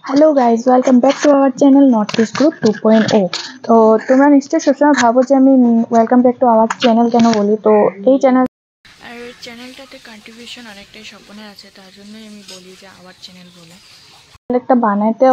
Hello guys, welcome back to our channel north east group 2.0। তো তোমরা নিশ্চয়ই সবসময় ভাবো যে আমি welcome back to our channel কেন বলি। তো এই চ্যানেলটাতে কন্ট্রিবিউশন অনেকটাই স্বপ্নে আছে, তার জন্যই আমি বলি যে আওয়ার চ্যানেল বলে। চ্যানেলটা বানাইতে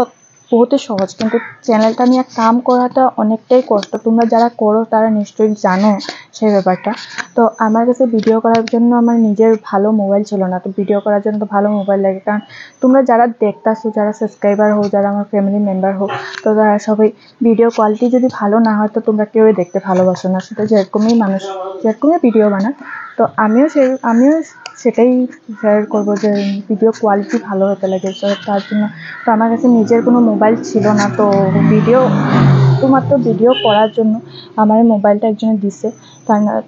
বহুতই সহজ, কিন্তু চ্যানেলটা নিয়ে কাম করাটা অনেকটাই কষ্ট। তোমরা যারা করো তারা নিশ্চয়ই জানো সেই ব্যাপারটা। তো আমার কাছে ভিডিও করার জন্য আমার নিজের ভালো মোবাইল ছিল না, তো ভিডিও করার জন্য তো ভালো মোবাইল লাগে। কারণ তোমরা যারা দেখতেছো, যারা সাবস্ক্রাইবার হোক, যারা আমার ফ্যামিলি মেম্বার হোক, তো তারা সবাই ভিডিও কোয়ালিটি যদি ভালো না হয় তো তোমরা কেউই দেখতে ভালোবাসো না। সেটা যেরকমই মানুষ যেরকমই ভিডিও বানায়, তো আমিও সেটাই শেয়ার করবো যে ভিডিও কোয়ালিটি ভালো হতে লাগে। তো তার জন্য তো আমার কাছে নিজের কোনো মোবাইল ছিল না, তো শুধুমাত্র ভিডিও করার জন্য আমার মোবাইলটা একজনে দিছে।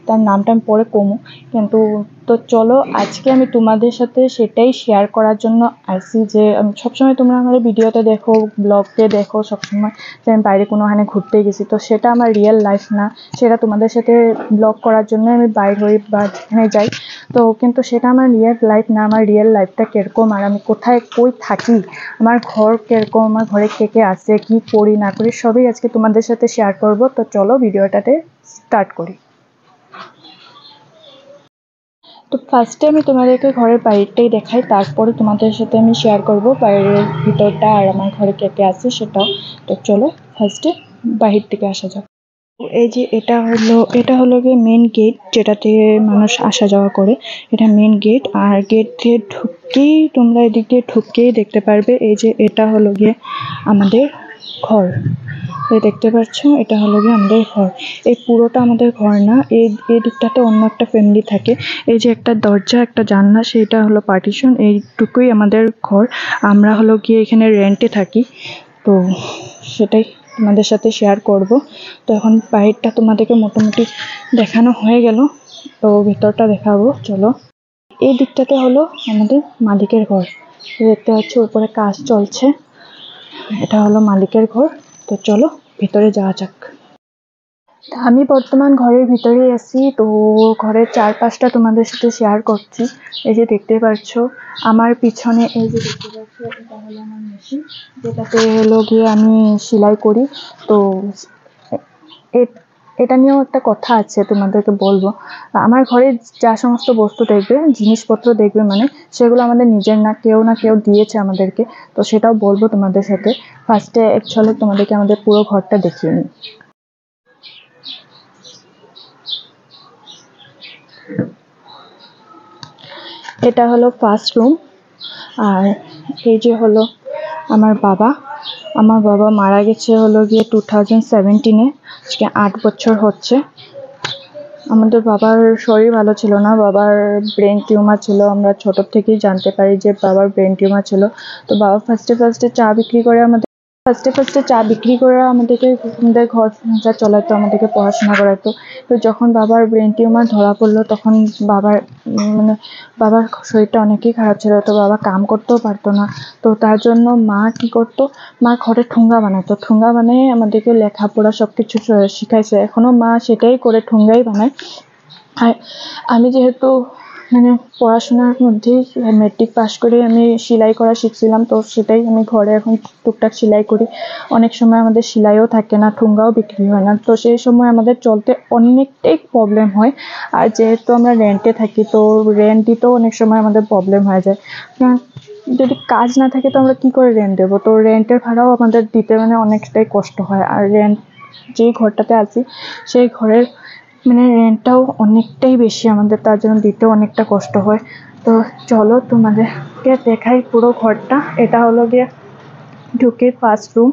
তার নামটা আমি পরে কমু, কিন্তু তো চলো আজকে আমি তোমাদের সাথে সেটাই শেয়ার করার জন্য আসছি। যে আমি সবসময় তোমরা আমার ভিডিওতে দেখো, ব্লগে দেখো সবসময় যে আমি বাইরে কোনোখানে ঘুরতে গেছি, তো সেটা আমার রিয়েল লাইফ না। সেটা তোমাদের সাথে ব্লগ করার জন্য আমি বাইর হই বা যেখানে যাই, তো কিন্তু সেটা আমার রিয়েল লাইফ না। আমার রিয়েল লাইফটা কীরকম, আর আমি কোথায় কই থাকি, আমার ঘর কীরকম, আমার ঘরে কে কে আছে, কী করি না করি, সবই আজকে তোমাদের সাথে শেয়ার করব। তো চলো ভিডিওটাতে স্টার্ট করি। তো ফার্স্টে আমি তোমাদেরকে ঘরের বাইরেটাই দেখাই, তারপরে তোমাদের সাথে আমি শেয়ার করব বাইরের ভিতরটা আর আমার ঘরে কে কে আছে সেটাও। তো চলো ফার্স্টে বাহির থেকে আসা যাক। এই যে এটা হলো গিয়ে মেন গেট, যেটাতে মানুষ আসা যাওয়া করে। এটা মেন গেট, আর গেট দিয়ে ঢুকতেই তোমরা এদিক দিয়ে ঢুকতেই দেখতে পারবে এই যে এটা হলো গিয়ে আমাদের ঘর। দেখতে পাচ্ছ, এটা হলো গিয়ে আমাদের ঘর। এই পুরোটা আমাদের ঘর না, এই দিকটাতে অন্য একটা ফ্যামিলি থাকে। এই যে একটা দরজা, একটা জানলা, সেটা হলো পার্টিশন। এইটুকুই আমাদের ঘর। আমরা হলো গিয়ে এখানে রেন্টে থাকি, তো সেটাই তোমাদের সাথে শেয়ার করব। তো এখন বাইরেটা তোমাদেরকে মোটামুটি দেখানো হয়ে গেল, তো ভিতরটা দেখাবো চলো। এই দিকটাতে হলো আমাদের মালিকের ঘর। দেখতে পাচ্ছ উপরে কাজ চলছে, এটা হলো মালিকের ঘর। তো চলো ভিতরে যাওয়া যাক। আমি বর্তমান ঘরের ভিতরেই আছি, তো ঘরের চারপাশটা তোমাদের সাথে শেয়ার করছি। এই যে দেখতে পাচ্ছ আমার পিছনে, এই যে দেখতে পাচ্ছ এটা হলো আমার মেশিন, যেটাতে হলো গিয়ে আমি সেলাই করি। তো এটা নিয়েও একটা কথা আছে, তোমাদেরকে বলবো। আমার ঘরে যা সমস্ত বস্তু দেখবে, জিনিসপত্র দেখবে, মানে সেগুলো আমাদের নিজের না, কেউ দিয়েছে আমাদেরকে। তো সেটাও বলবো তোমাদের সাথে। ফার্স্টে এক ঝলক তোমাদেরকে আমাদের পুরো ঘরটা দেখিয়ে নিই। এটা হলো ফার্স্ট রুম। আর এই যে হলো আমার বাবা মারা গেছে হলো গিয়ে 2017-এ। আজকে 8 বছর হচ্ছে। আমাদের বাবার শরীর ভালো ছিল না, বাবার ব্রেন টিউমার ছিল। আমরা ছোট থেকেই জানতে পারি যে বাবার ব্রেন টিউমার ছিল। তো বাবা ফার্স্টে চা বিক্রি করে আমাদেরকে ঘর সংসার চলাতো, আমাদেরকে পড়াশোনা করাতো। তো যখন বাবার ব্রেন টিউমার ধরা পড়লো, তখন বাবার শরীরটা অনেকই খারাপ ছিল। তো বাবা কাম করতেও পারতো না। তো তার জন্য মা কি করতো, মা ঘরে ঠুঙ্গা বানাতো। ঠুঙ্গা বানিয়ে আমাদেরকে লেখাপড়া সব কিছু শিখাইছে। এখনো মা সেটাই করে, ঠুঙ্গাই বানায়। আর আমি যেহেতু পড়াশোনার মধ্যেই মেট্রিক পাস করে আমি সেলাই করা শিখছিলাম, তো সেটাই আমি ঘরে এখন টুকটাক সেলাই করি। অনেক সময় আমাদের সেলাইও থাকে না, ঠুঙ্গাও বিক্রি হয় না, তো সেই সময় আমাদের চলতে অনেকটাই প্রবলেম হয়। আর যেহেতু আমরা রেন্টে থাকি, তো রেন্ট দিতেও অনেক সময় আমাদের প্রবলেম হয়ে যায়। যদি কাজ না থাকে তো আমরা কি করে রেন্ট দেবো, তো রেন্টের ভাড়াও আমাদের দিতে অনেকটাই কষ্ট হয়। আর রেন্ট যেই ঘরটাতে আছি সেই ঘরের রেন্টটাও অনেকটাই বেশি আমাদের, তার জন্য দিতেও অনেকটা কষ্ট হয়। তো চলো তোমাদেরকে দেখাই পুরো ঘরটা। এটা হলো গিয়ে ঢুকে ফার্স্ট রুম,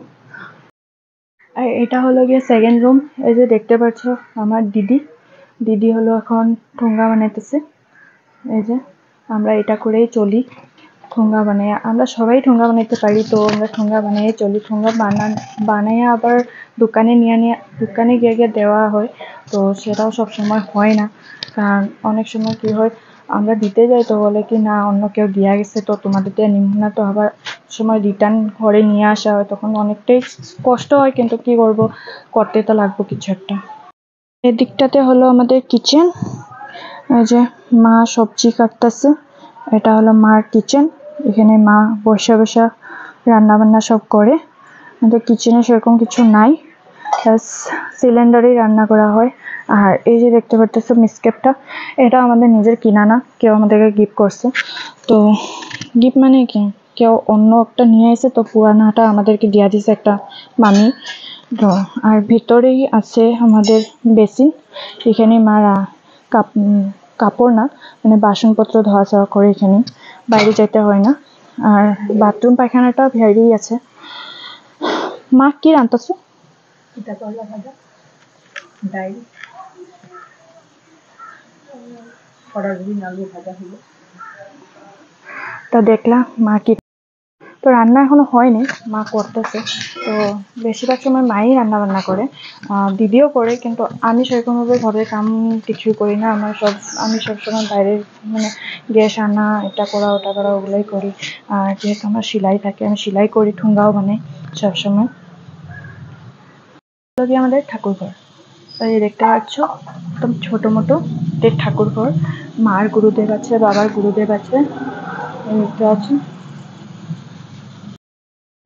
আর এটা হলো গিয়ে সেকেন্ড রুম। এই যে দেখতে পাচ্ছ আমার দিদি হলো এখন ঠোঙ্গা বানাইতেছে। এই যে আমরা এটা করেই চলি, ঠোঙ্গা বানাই। আমরা সবাই ঠোঙ্গা বানাইতে পারি, তো আমরা ঠোঙ্গা বানিয়ে চলি। ঠোঙ্গা বানাইয়ে আবার দোকানে গিয়ে দেওয়া হয়। তো সেটাও সব সময় হয় না, কারণ অনেক সময় কি হয়, আমরা দিতে যাই তো বলে কি না অন্য কেউ দিয়া গেছে, তো তোমাদের দিয়ে নিব না। তো আবার সময় রিটার্ন ঘরে নিয়ে আসা হয়, তখন অনেকটাই কষ্ট হয়, কিন্তু কি করব, করতে তো লাগবো কিছু একটা। এদিকটাতে হলো আমাদের কিচেন। এই যে মা সবজি কাটতেছে, এটা হলো মার কিচেন। এখানে মা বসে রান্নাবান্না সব করে। আমাদের কিচেনে সেরকম কিছু নাই, সিলিন্ডারেই রান্না করা হয়। আর এই যে দেখতে পাচ্ছ মিসকেপটা, এটা আমাদের নিজের কিনা না, কেউ আমাদেরকে গিফট করছে। তো গিফট মানে কি, কেউ অন্য একটা নিয়ে এসে তো পুরানাটা আমাদেরকে দিয়া দিছে একটা মামি। তো আর ভিতরেই আছে আমাদের বেসিন, এখানে মারা কাপড় না মানে বাসনপত্র ধোয়া চাওয়া করে, এখানে বাইরে যেতে হয় না। আর বাথরুম পায়খানাটা বাইরেই আছে। মা কি রান্তাছো? তো দেখলাম মা কি, তো রান্না এখনো হয়নি, মা করতেছে। তো বেশিরভাগ সময় মাই রান্না বান্না করে, দিদিও করে, কিন্তু আমি সেরকমভাবে ঘরের কাম কিছুই করি না। আমি সবসময় বাইরের মানে গ্যাস আনা, এটা করা ওটা করা ওগুলোই করি। আর যেহেতু আমার সেলাই থাকে, আমি সেলাই করি, ঠুঙ্গাও বানাই সবসময়। আমাদের ঠাকুর ঘর, তাই দেখতে পাচ্ছ একদম ছোট মোটো ঠাকুর ঘর। মার গুরুদেব আছে, বাবার গুরুদেব আছে, দেখতে পাচ্ছ।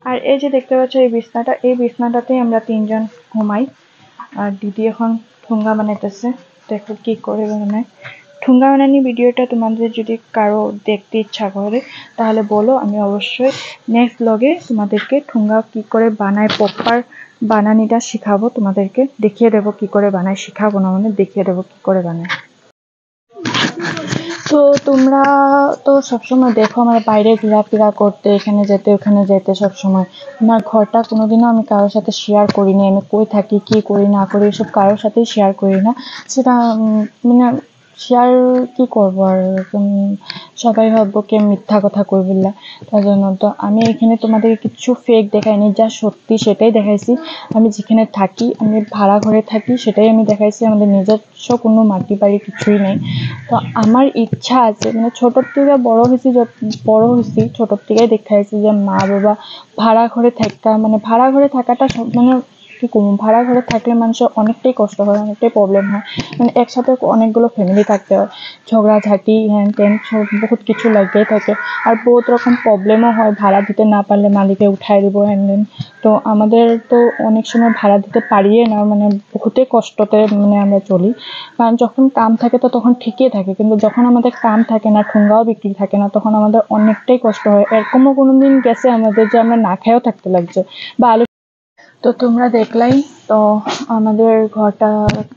আর এই যে দেখতে পাচ্ছ এই বিছনাটা, এই বিছনাটাতেই আমরা 3 জন ঘুমাই। আর দিদি এখন ঠুঙ্গা বানাইতেছে, দেখো কি করে বানায়। ঠুঙ্গা বানানি ভিডিওটা তোমাদের যদি কারো দেখতে ইচ্ছা করে তাহলে বলো, আমি অবশ্যই নেক্সট ব্লগে তোমাদেরকে ঠুঙ্গা কি করে বানায় প্রপার বানানিটা শিখাবো, তোমাদেরকে দেখিয়ে দেবো কি করে বানায়, শিখাবো না মানে দেখিয়ে দেবো কি করে বানায়। তো তোমরা তো সবসময় দেখো আমার বাইরে ঘোরাফেরা করতে, এখানে যেতে ওখানে যেতে সবসময়। আমার ঘরটা কোনোদিনও আমি কারোর সাথে শেয়ার করিনি, আমি কই থাকি কি করি না করি এসব কারোর সাথেই শেয়ার করি না। সেটা মানে শেয়ার কি করবো আর, সবাই ভাববো কে মিথ্যা কথা কই বললা, তার জন্য তো আমি এখানে তোমাদের কিছু ফেক দেখাইনি, যা সত্যি সেটাই দেখাইছি। আমি যেখানে থাকি, আমি ভাড়া ঘরে থাকি, সেটাই আমি দেখাইছি। আমাদের নিজস্ব কোনো মাটি বাড়ি কিছুই নেই। তো আমার ইচ্ছা আছে, মানে ছোটোর থেকে বড় হয়েছি ছোটোর থেকেই দেখাইছি যে মা বাবা ভাড়া ঘরে থাকা, মানে ভাড়া ঘরে থাকাটা সব মানে কি করবো, ভাড়া ঘরে থাকলে মানুষের অনেকটাই কষ্ট হয়, অনেকটাই প্রবলেম হয়। মানে একসাথে অনেকগুলো ফ্যামিলি থাকতে হয়, ঝগড়াঝাটি হ্যান ত্যান সব বহুত কিছু লাগতেই থাকে। আর বহুত রকম প্রবলেমও হয়, ভাড়া দিতে না পারলে মালিকে উঠাই দিব হ্যান ত্যান। তো আমাদের তো অনেক সময় ভাড়া দিতে পারিয়ে না, মানে বহুতেই কষ্টতে মানে আমরা চলি। কারণ যখন কাম থাকে তো তখন ঠিকই থাকে, কিন্তু যখন আমাদের কাম থাকে না, ঠুঙ্গাও বিক্রি থাকে না, তখন আমাদের অনেকটাই কষ্ট হয়। এরকমও কোনোদিন গেছে আমাদের যে আমরা না খেয়েও থাকতে লাগছে বা আলু। তো তোমরা দেখলাই তো আমাদের ঘরটা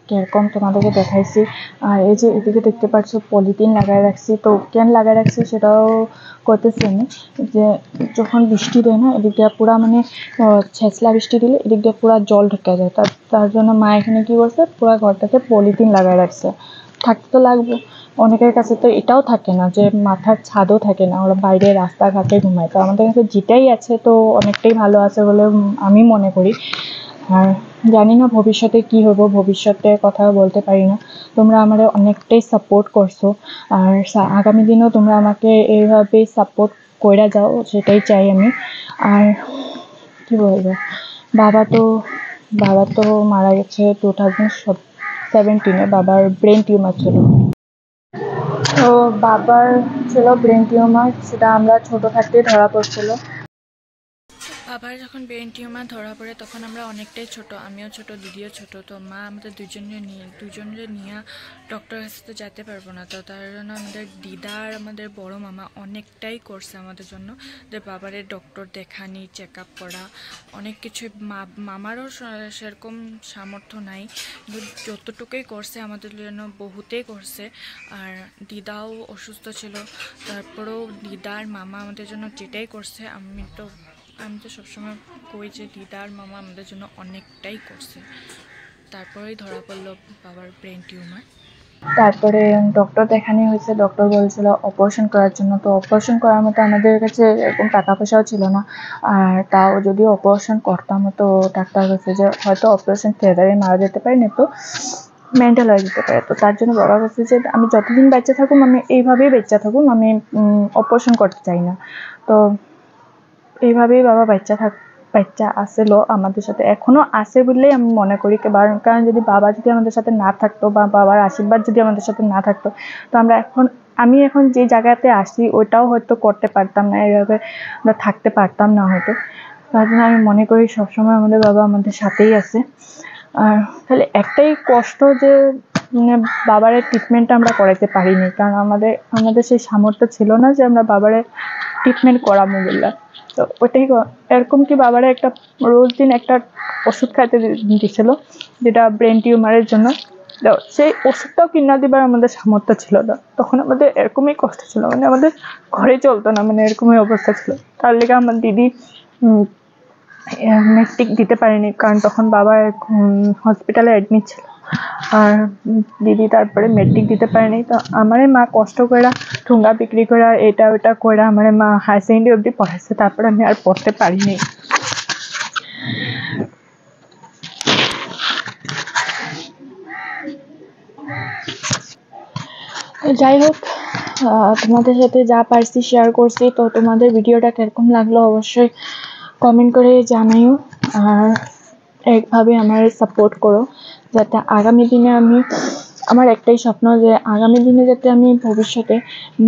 কিরকম তোমাদেরকে দেখাইছি। আর এই যে এদিকে দেখতে পাচ্ছ পলিথিন লাগাই রাখছি, তো কেন লাগাই রাখছি সেটাও করতেছি আমি। যে যখন বৃষ্টি দেয় না, এদিক দিয়ে পুরা মানে ছেঁচলা বৃষ্টি দিলে এদিক দিয়ে পুরা জল ঢুকে যায়, তার জন্য মা এখানে কি করছে, পুরা ঘরটাতে পলিথিন লাগাই রাখছে। থাকতে তো লাগবে, অনেকের কাছে তো এটাও থাকে না যে মাথার ছাদও থাকে না, ওরা বাইরে রাস্তাঘাটে ঘুমায়। তো আমাদের কাছে যেটাই আছে তো অনেকটাই ভালো আছে বলে আমি মনে করি। আর জানি না ভবিষ্যতে কি হব, ভবিষ্যতে কথা বলতে পারি না। তোমরা আমাদের অনেকটাই সাপোর্ট করছো, আর আগামী দিনেও তোমরা আমাকে এইভাবেই সাপোর্ট করে যাও, সেটাই চাই আমি। আর কি বলবো, বাবা তো মারা গেছে 2017-এ, বাবার ব্রেন টিউমার ছিল। তো বাবার ছিল ব্রেন টিউমার, সেটা আমরা ছোট থাকতেই ধরা পড়ছিল। বাবার যখন ব্রেন টিউমার ধরা পড়ে তখন আমরা অনেকটাই ছোট, আমিও ছোট, দিদিও ছোট। তো মা আমাদের দুজনের নিয়ে ডক্টর কাছে তো যেতে পারবো না, তো তার জন্য আমাদের দিদা আর আমাদের বড় মামা অনেকটাই করছে আমাদের জন্য, যে বাবারের ডক্টর দেখানি, চেক আপ করা, অনেক কিছু। মামারও সেরকম সামর্থ্য নাই, কিন্তু যতটুকুই করছে আমাদের জন্য বহুতেই করছে। আর দিদাও অসুস্থ ছিল, তারপরেও দিদা আর মামা আমাদের জন্য যেটাই করছে, আমি তো সবসময় কই যে দিদা আর মামা আমাদের জন্য অনেকটাই করছে। তারপরেই ধরা পড়লো বাবার ব্রেন টিউমার। তারপরে ডক্টর দেখানো হয়েছে, ডক্টর বলছিল অপারেশন করার জন্য। তো অপারেশন করার মতো আমাদের কাছে এরকম টাকা পয়সাও ছিল না। আর তাও যদি অপারেশন করতাম তো ডাক্তার বলছে যে হয়তো অপারেশন থিয়েটারে মারা যেতে পারে, না তো মেন্টাল হয়ে যেতে পারে। তো তার জন্য বাবা বলছে যে আমি যতদিন বাচ্চা থাকুম আমি এইভাবেই বাচ্চা থাকুম, আমি অপারেশন করতে চাই না। তো এইভাবেই বাবা বাচ্চা বাচ্চা আসলো আমাদের সাথে, এখনো আছে বলেই আমি মনে করি। কারণ যদি বাবা যদি আমাদের সাথে না থাকতো বা বাবার আশীর্বাদ যদি আমাদের সাথে না থাকতো, তো আমি এখন যে জায়গাতে আসি ওইটাও হয়তো করতে পারতাম না, এইভাবে আমরা থাকতে পারতাম না হয়তো। তার জন্য আমি মনে করি সবসময় আমাদের বাবা আমাদের সাথেই আছে। আর খালি একটাই কষ্ট যে বাবারে ট্রিটমেন্টটা আমরা করাইতে পারিনি, কারণ আমাদের সেই সামর্থ্য ছিল না যে আমরা বাবারে ট্রিটমেন্ট করাবো বললে। তো ওইটাই এরকম কি বাবারে রোজ দিন একটা ওষুধ খাইতে দিয়েছিল, যেটা ব্রেন টিউমারের জন্য। তো সেই ওষুধটাও কিনা দিবার আমাদের সামর্থ্য ছিল না। তখন আমাদের এরকমই কষ্ট ছিল, আমাদের ঘরে চলতো না, এরকমই অবস্থা ছিল। তার লেগে আমার দিদি মেট্রিক দিতে পারেনি, কারণ তখন বাবা হসপিটালে অ্যাডমিট ছিল। আর দিদি তারপরে মেট্রিক দিতে পারেনি। তো আমারে মা কষ্ট করে ঠুঙ্গা বিক্রি করে এটা ওটা করে আমারে মা হায়ার সেকেন্ডারি অবধি পড়াইছে, তারপরে আমি আর পড়তে পারিনি। যাই হোক, তোমাদের সাথে যা পারছি শেয়ার করছি। তো তোমাদের ভিডিওটা কিরকম লাগলো অবশ্যই কমেন্ট করে জানাইও, আর একভাবে আমার সাপোর্ট করো, যাতে আগামী দিনে আমার একটাই স্বপ্ন যে আগামী দিনে যাতে আমি ভবিষ্যতে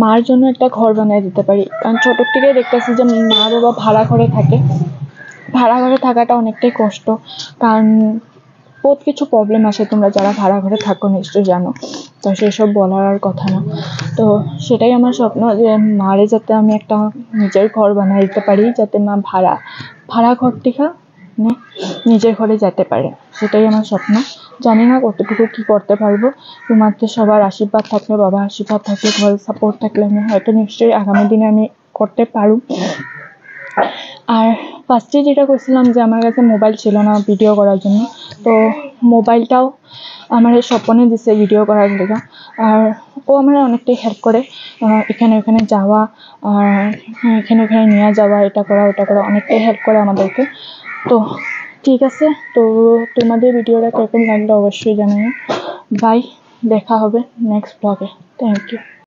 মার জন্য একটা ঘর বানিয়ে দিতে পারি। কারণ ছোটোর থেকেই দেখতেছি যে মা বাবা ভাড়া ঘরে থাকে। ভাড়া ঘরে থাকাটা অনেকটাই কষ্ট, কারণ বহুত কিছু প্রবলেম আসে, তোমরা যারা ভাড়া ঘরে থাকো নিশ্চয়ই জানো। তো সেসব বলার আর কথা না। তো সেটাই আমার স্বপ্ন যে মারে যাতে আমি একটা নিজের ঘর বানিয়ে দিতে পারি, যাতে মা ভাড়া ঘর থেকে নিজের ঘরে যেতে পারে। সেটাই আমার স্বপ্ন। জানি না কতটুকু কি করতে পারবো। তোমাদের সবার আশীর্বাদ থাকলে, বাবার আশীর্বাদ থাকলে, ঘরের সাপোর্ট থাকলে আমি হয়তো নিশ্চয়ই আগামী দিনে আমি করতে পারবো। আর ফার্স্টে যেটা করছিলাম যে আমার কাছে মোবাইল ছিল না ভিডিও করার জন্য, তো মোবাইলটাও আমার স্বপনে দিছে ভিডিও করার লেগে। আর ও আমার অনেকটাই হেল্প করে, এখানে ওখানে যাওয়া, আর এখানে ওখানে নিয়ে যাওয়া, এটা করা ওটা করা, অনেকটাই হেল্প করে আমাদেরকে। তো ঠিক আছে, তো তোমাদের ভিডিওটা কিরকম লাগলো অবশ্যই জানাও। বাই, দেখা হবে নেক্সট ব্লগে। Thank you.